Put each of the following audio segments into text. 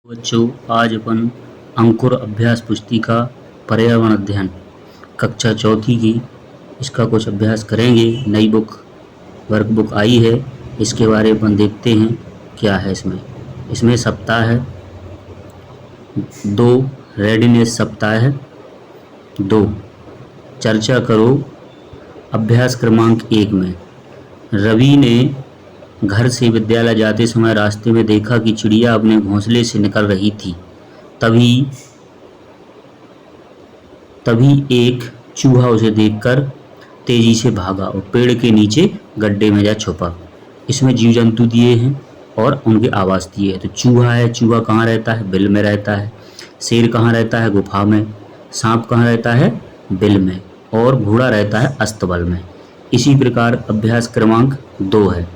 बच्चों, आज अपन अंकुर अभ्यास पुस्तिका पर्यावरण अध्ययन कक्षा चौथी की इसका कुछ अभ्यास करेंगे। नई बुक वर्कबुक आई है, इसके बारे में अपन देखते हैं क्या है इसमें सप्ताह है 2, रेडीनेस सप्ताह है 2। चर्चा करो अभ्यास क्रमांक 1 में रवि ने घर से विद्यालय जाते समय रास्ते में देखा कि चिड़िया अपने घोंसले से निकल रही थी। तभी एक चूहा उसे देखकर तेजी से भागा और पेड़ के नीचे गड्ढे में जा छुपा। इसमें जीव जंतु दिए हैं और उनके आवास दिए हैं। तो चूहा है, चूहा कहाँ रहता है? बिल में रहता है। शेर कहाँ रहता है? गुफा में। सांप कहाँ रहता है? बिल में। और घोड़ा रहता है अस्तबल में। इसी प्रकार अभ्यास क्रमांक 2 है,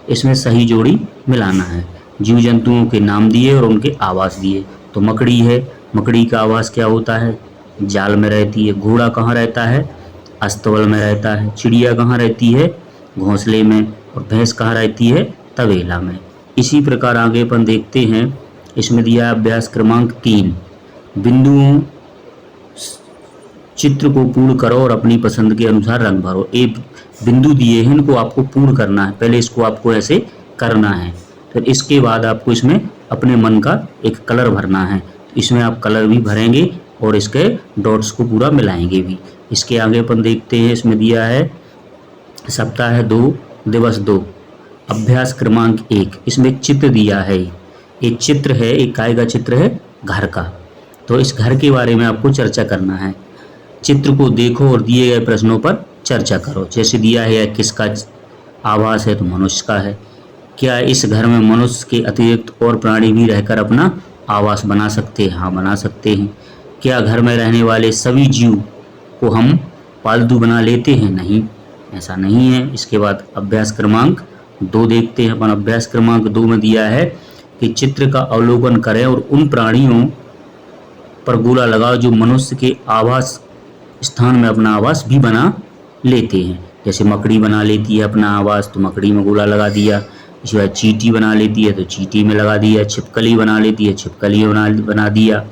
इसमें सही जोड़ी मिलाना है। जीव जंतुओं के नाम दिए और उनके आवास दिए। तो मकड़ी है, मकड़ी का आवास क्या होता है? जाल में रहती है। घोड़ा कहाँ रहता है? अस्तबल में रहता है। चिड़िया कहाँ रहती है? घोंसले में। और भैंस कहाँ रहती है? तबेला में। इसी प्रकार आगे अपन देखते हैं, इसमें दिया है अभ्यास क्रमांक 3 बिंदुओं चित्र को पूर्ण करो और अपनी पसंद के अनुसार रंग भरो। एक बिंदु दिए हैं, इनको आपको पूर्ण करना है। पहले इसको आपको ऐसे करना है, फिर इसके बाद आपको इसमें अपने मन का एक कलर भरना है। इसमें आप कलर भी भरेंगे और इसके डॉट्स को पूरा मिलाएंगे भी। इसके आगे अपन देखते हैं, इसमें दिया है सप्ताह 2 दिवस 2 अभ्यास क्रमांक 1। इसमें एक चित्र दिया है, एक चित्र है, एक काय का चित्र है? घर का। तो इस घर के बारे में आपको चर्चा करना है। चित्र को देखो और दिए गए प्रश्नों पर चर्चा करो। जैसे दिया है किसका आवास है? तो मनुष्य का है। क्या इस घर में मनुष्य के अतिरिक्त और प्राणी भी रहकर अपना आवास बना सकते हैं? हाँ, बना सकते हैं। क्या घर में रहने वाले सभी जीव को हम पालतू बना लेते हैं? नहीं, ऐसा नहीं है। इसके बाद अभ्यास क्रमांक 2 देखते हैं अपन। अभ्यास क्रमांक 2 में दिया है कि चित्र का अवलोकन करें और उन प्राणियों पर गोला लगाओ जो मनुष्य के आवास स्थान में अपना आवास भी बना लेते हैं। जैसे मकड़ी बना लेती है अपना आवास, तो मकड़ी में गोला लगा दिया। इसके बाद चींटी बना लेती है तो चींटी में लगा दिया। छिपकली बना लेती है, छिपकली बना दिया।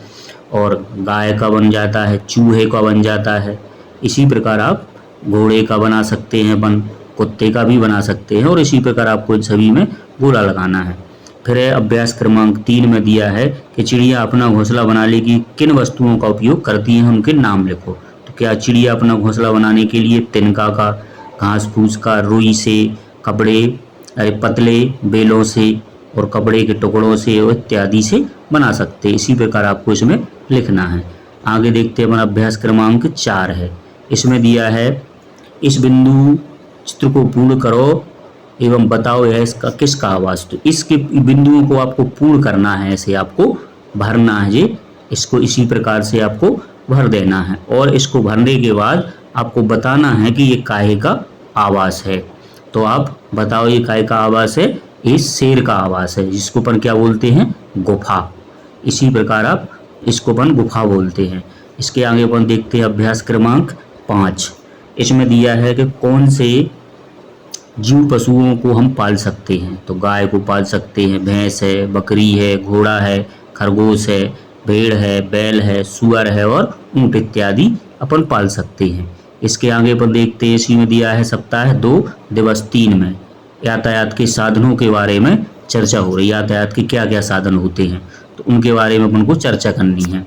और गाय का बन जाता है, चूहे का बन जाता है। इसी प्रकार आप घोड़े का बना सकते हैं, कुत्ते का भी बना सकते हैं। और इसी प्रकार आपको इन सभी में गोला लगाना है। फिर अभ्यास क्रमांक 3 में दिया है कि चिड़िया अपना घोंसला बनाने की किन वस्तुओं का उपयोग करती हैं, उनके नाम लिखो। तो क्या चिड़िया अपना घोंसला बनाने के लिए तिनका का, घास फूस का, रुई से, कपड़े पतले बेलों से और कपड़े के टुकड़ों से और इत्यादि से बना सकते हैं। इसी प्रकार आपको इसमें लिखना है। आगे देखते हैं, हमारा अभ्यास क्रमांक 4 है। इसमें दिया है इस बिंदु चित्र को पूर्ण करो एवं बताओ यह इसका किसका आवास। तो इसके बिंदुओं को आपको पूर्ण करना है, ऐसे आपको भरना है जी। इसको इसी प्रकार से आपको भर देना है और इसको भरने के बाद आपको बताना है कि ये काहे का आवास है। तो आप बताओ ये काहे का आवास है? इस शेर का आवास है, जिसको अपन क्या बोलते हैं? गुफा। इसी प्रकार आप इसको अपन गुफा बोलते हैं। इसके आगे अपन देखते हैं अभ्यास क्रमांक 5। इसमें दिया है कि कौन से जीव पशुओं को हम पाल सकते हैं। तो गाय को पाल सकते हैं, भैंस है, बकरी है, घोड़ा है, खरगोश है, भेड़ है, बैल है, सुअर है और ऊंट इत्यादि अपन पाल सकते हैं। इसके आगे अपन देखते हैं, इसी में दिया है सप्ताह 2 दिवस 3 में यातायात के साधनों के बारे में चर्चा हो रही है। यातायात के क्या क्या साधन होते हैं, तो उनके बारे में अपन को चर्चा करनी है।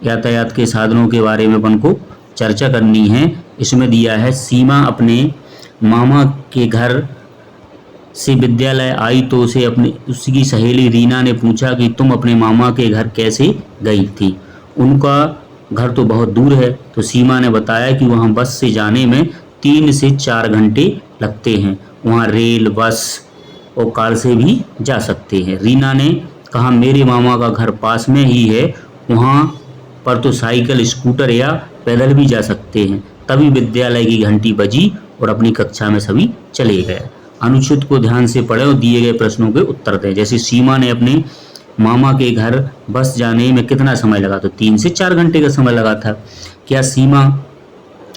यातायात के साधनों के बारे में अपन को चर्चा करनी है। इसमें दिया है सीमा अपने मामा के घर से विद्यालय आई तो उसकी सहेली रीना ने पूछा कि तुम अपने मामा के घर कैसे गई थी। उनका घर तो बहुत दूर है। तो सीमा ने बताया कि वहाँ बस से जाने में 3 से 4 घंटे लगते हैं। वहाँ रेल, बस और कार से भी जा सकते हैं। रीना ने कहा मेरे मामा का घर पास में ही है, वहाँ पर तो साइकिल, स्कूटर या पैदल भी जा सकते हैं। तभी विद्यालय की घंटी बजी और अपनी कक्षा में सभी चले गए। अनुच्छेद को ध्यान से पढ़ें और दिए गए प्रश्नों के उत्तर दें। जैसे सीमा ने अपने मामा के घर बस जाने में कितना समय लगा? तो 3 से 4 घंटे का समय लगा था। क्या सीमा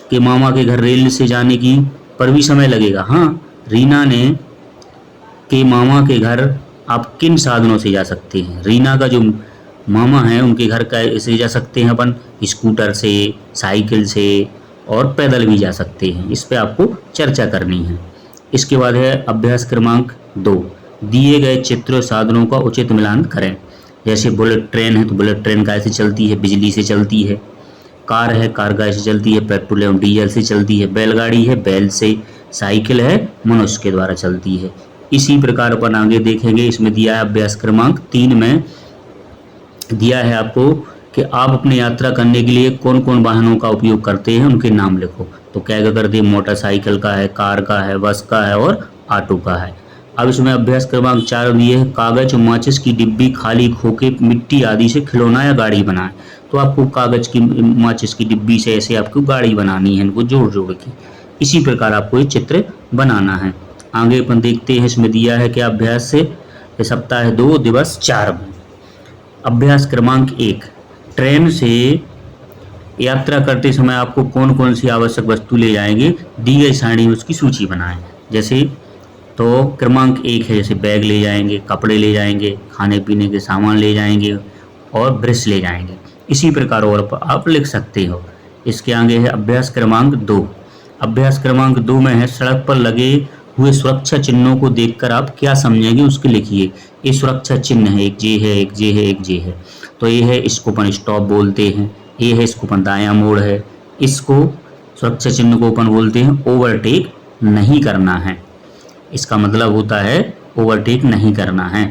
के मामा के घर रेल से जाने की पर भी समय लगेगा? हाँ, रीना ने के मामा के घर आप किन साधनों से जा सकते हैं। रीना का जो मामा है उनके घर का से जा सकते हैं अपन, स्कूटर से, साइकिल से और पैदल भी जा सकते हैं। इस पे आपको चर्चा करनी है। इसके बाद है अभ्यास क्रमांक 2, दिए गए चित्र साधनों का उचित मिलान करें। जैसे बुलेट ट्रेन है तो बुलेट ट्रेन कैसे चलती है, बिजली से चलती है। कार है, कार कैसे चलती है, पेट्रोल एवं डीजल से चलती है। बैलगाड़ी है, बैल से। साइकिल है, मनुष्य के द्वारा चलती है। इसी प्रकार अपन आगे देखेंगे। इसमें दिया है अभ्यास क्रमांक 3 में दिया है आपको कि आप अपनी यात्रा करने के लिए कौन कौन वाहनों का उपयोग करते हैं, उनके नाम लिखो। तो क्या कर दिए, मोटरसाइकिल का है, कार का है, बस का है और ऑटो का है। अब इसमें अभ्यास क्रमांक 4 दिए है, कागज और माचिस की डिब्बी, खाली खोखे, मिट्टी आदि से खिलौना या गाड़ी बनाएं। तो आपको कागज की, माचिस की डिब्बी से ऐसे आपको गाड़ी बनानी है, इनको जोड़ जोड़ के। इसी प्रकार आपको ये चित्र बनाना है। आगे अपन देखते हैं। इसमें दिया है कि अभ्यास से सप्ताह 2 दिवस 4 में अभ्यास क्रमांक 1, ट्रेन से यात्रा करते समय आपको कौन कौन सी आवश्यक वस्तु ले जाएंगे, दी गई सारणी में उसकी सूची बनाएं। जैसे तो क्रमांक 1 है, जैसे बैग ले जाएंगे, कपड़े ले जाएंगे, खाने पीने के सामान ले जाएंगे और ब्रश ले जाएंगे। इसी प्रकार और आप लिख सकते हो। इसके आगे है अभ्यास क्रमांक 2। अभ्यास क्रमांक 2 में है, सड़क पर लगे हुए सुरक्षा चिन्हों को देखकर आप क्या समझेंगे उसके लिखिए। ये सुरक्षा चिन्ह है, एक जे है, एक जे है, एक जे है। तो ये है, इसको अपन स्टॉप बोलते हैं। ये है, इसको अपन दायां मोड़ है। इसको सुरक्षा चिन्ह को अपन बोलते हैं ओवरटेक नहीं करना है। इसका मतलब होता है ओवरटेक नहीं करना है।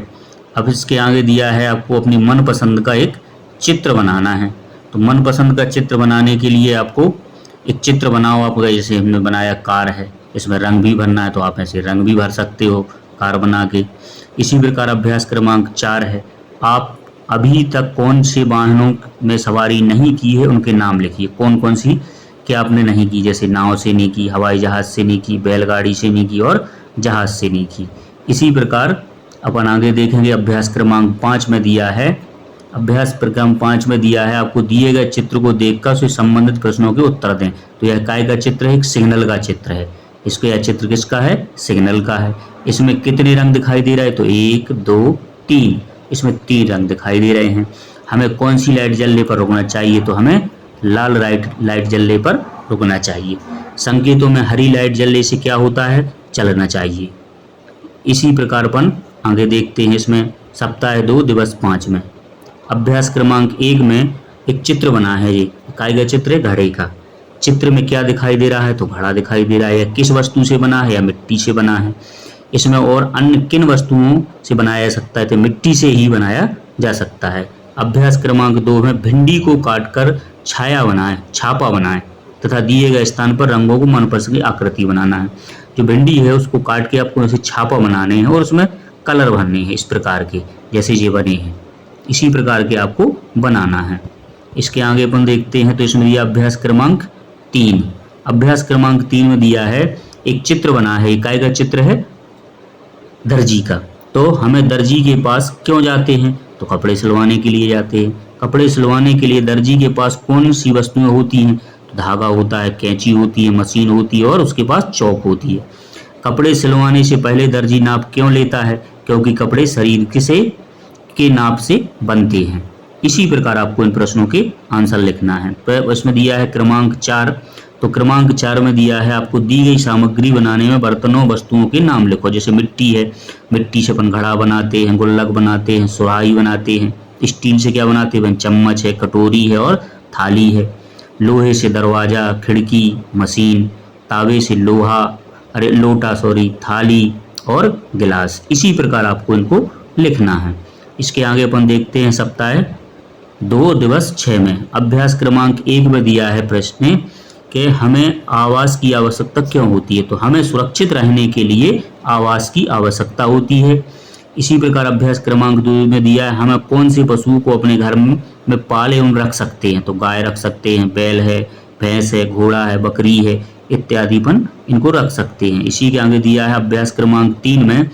अब इसके आगे दिया है आपको अपनी मनपसंद का एक चित्र बनाना है। तो मनपसंद का चित्र बनाने के लिए आपको एक चित्र बनाओ। आपका जैसे हमने बनाया कार है, इसमें रंग भी भरना है तो आप ऐसे रंग भी भर सकते हो कार बना के। इसी प्रकार अभ्यास क्रमांक 4 है, आप अभी तक कौन से वाहनों में सवारी नहीं की है उनके नाम लिखिए। कौन कौन सी क्या आपने नहीं की, जैसे नाव से नहीं की, हवाई जहाज से नहीं की, बैलगाड़ी से नहीं की और जहाज से नहीं की। इसी प्रकार अपन आगे देखेंगे। अभ्यास क्रमांक 5 में दिया है, अभ्यास क्रमांक 5 में दिया है आपको दिए गए चित्र को देखकर उससे संबंधित प्रश्नों के उत्तर दें। तो यह काय का चित्र है, एक सिग्नल का चित्र है। इसको यह चित्र किसका है, सिग्नल का है। इसमें कितने रंग दिखाई दे रहे हैं, तो 1 2 3, इसमें 3 रंग दिखाई दे रहे हैं। हमें कौन सी लाइट जलने पर रुकना चाहिए, तो हमें लाल लाइट जलने पर रुकना चाहिए। संकेतों में हरी लाइट जलने से क्या होता है, चलना चाहिए। इसी प्रकार अपन आगे देखते हैं। इसमें सप्ताह 2 दिवस 5 में अभ्यास क्रमांक 1 में एक चित्र बना है। ये काय का चित्र है, घड़े का। चित्र में क्या दिखाई दे रहा है, तो घड़ा दिखाई दे रहा है। यह किस वस्तु से बना है, या मिट्टी से बना है। इसमें और अन्य किन वस्तुओं से बनाया जा सकता है, तो मिट्टी से ही बनाया जा सकता है। अभ्यास क्रमांक 2 में भिंडी को काटकर छापा बनाएं तथा दिए गए स्थान पर रंगों को मनपसंद की आकृति बनाना है। जो भिंडी है उसको काट के आपको ऐसे छापा बनाने हैं और उसमें कलर भरने हैं, इस प्रकार के जैसे ये बने हैं। इसी प्रकार के आपको बनाना है। इसके आगे अपन देखते हैं। तो इसमें दिया अभ्यास क्रमांक 3। अभ्यास क्रमांक 3 में दिया है एक चित्र बना है। काय का चित्र है, दर्जी का। तो हमें दर्जी के पास क्यों जाते हैं, तो कपड़े सिलवाने के लिए जाते हैं। कपड़े सिलवाने के लिए दर्जी के पास कौन सी वस्तुएं होती हैं, तो धागा होता है, कैंची होती है, मशीन होती है और उसके पास चौक होती है। कपड़े सिलवाने से पहले दर्जी नाप क्यों लेता है, क्योंकि कपड़े शरीर के नाप से बनते हैं। इसी प्रकार आपको इन प्रश्नों के आंसर लिखना है। तो इसमें दिया है क्रमांक 4। तो क्रमांक 4 में दिया है आपको दी गई सामग्री बनाने में बर्तनों वस्तुओं के नाम लिखो। जैसे मिट्टी है, मिट्टी से अपन घड़ा बनाते हैं, गुल्लक बनाते हैं, सुराही बनाते हैं। स्टील से क्या बनाते हैं, चम्मच है, कटोरी है और थाली है। लोहे से दरवाजा, खिड़की, मशीन। तावे से लोटा थाली और गिलास। इसी प्रकार आपको इनको लिखना है। इसके आगे अपन देखते हैं सप्ताह 2 दिवस 6 में अभ्यास क्रमांक 1 में दिया है प्रश्न कि हमें आवास की आवश्यकता क्यों होती है, तो हमें सुरक्षित रहने के लिए आवास की आवश्यकता होती है। इसी प्रकार अभ्यास क्रमांक 2 में दिया है हमें कौन से पशु को अपने घर में पाले एवं रख सकते हैं, तो गाय रख सकते हैं, बैल है, भैंस है, घोड़ा है, बकरी है इत्यादि अपन इनको रख सकते हैं। इसी के आगे दिया है अभ्यास क्रमांक 3 में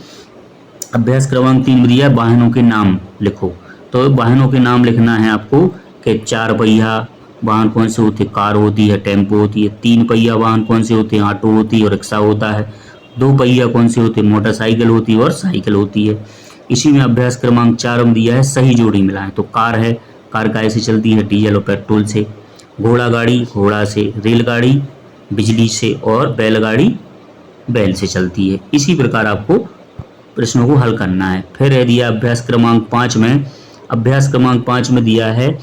दिया है वाहनों के नाम लिखो। तो वाहनों के नाम लिखना है आपको कि 4 पहिया वाहन कौन से होते हैं, कार होती है, टेम्पो होती है। 3 पहिया वाहन कौन से होते हैं, ऑटो होती है और रिक्शा होता है। 2 पहिया कौन से होते हैं, मोटरसाइकिल होती है और साइकिल होती है। इसी में अभ्यास क्रमांक 4 में दिया है सही जोड़ी मिलाएं। तो कार है, कार काय से चलती है, डीजल और पेट्रोल से। घोड़ा गाड़ी, घोड़ा से। रेलगाड़ी बिजली से, और बैलगाड़ी बैल से चलती है। इसी प्रकार आपको प्रश्नों को हल करना है। फिर है दिया अभ्यास क्रमांक 5 में, अभ्यास क्रमांक 5 में दिया है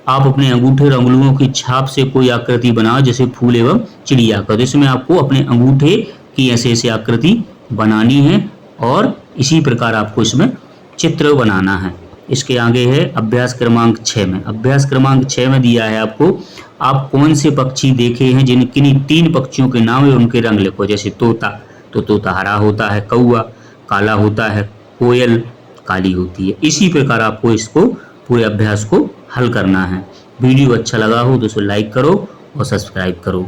आप अपने अंगूठे और अंगुलियों की छाप से कोई आकृति बनाओ, जैसे फूल एवं चिड़िया का। तो इसमें आपको अपने अंगूठे की ऐसे ऐसे आकृति बनानी है और इसी प्रकार आपको इसमें चित्र बनाना है। इसके आगे है अभ्यास क्रमांक 6 में, अभ्यास क्रमांक 6 में दिया है आपको आप कौन से पक्षी देखे हैं जिन किन्हीं 3 पक्षियों के नाम और उनके रंग लिखो। जैसे तोता, तो तोता हरा होता है। कौआ काला होता है। कोयल काली होती है। इसी प्रकार आपको इसको पूरे अभ्यास को हल करना है। वीडियो अच्छा लगा हो तो इसे लाइक करो और सब्सक्राइब करो।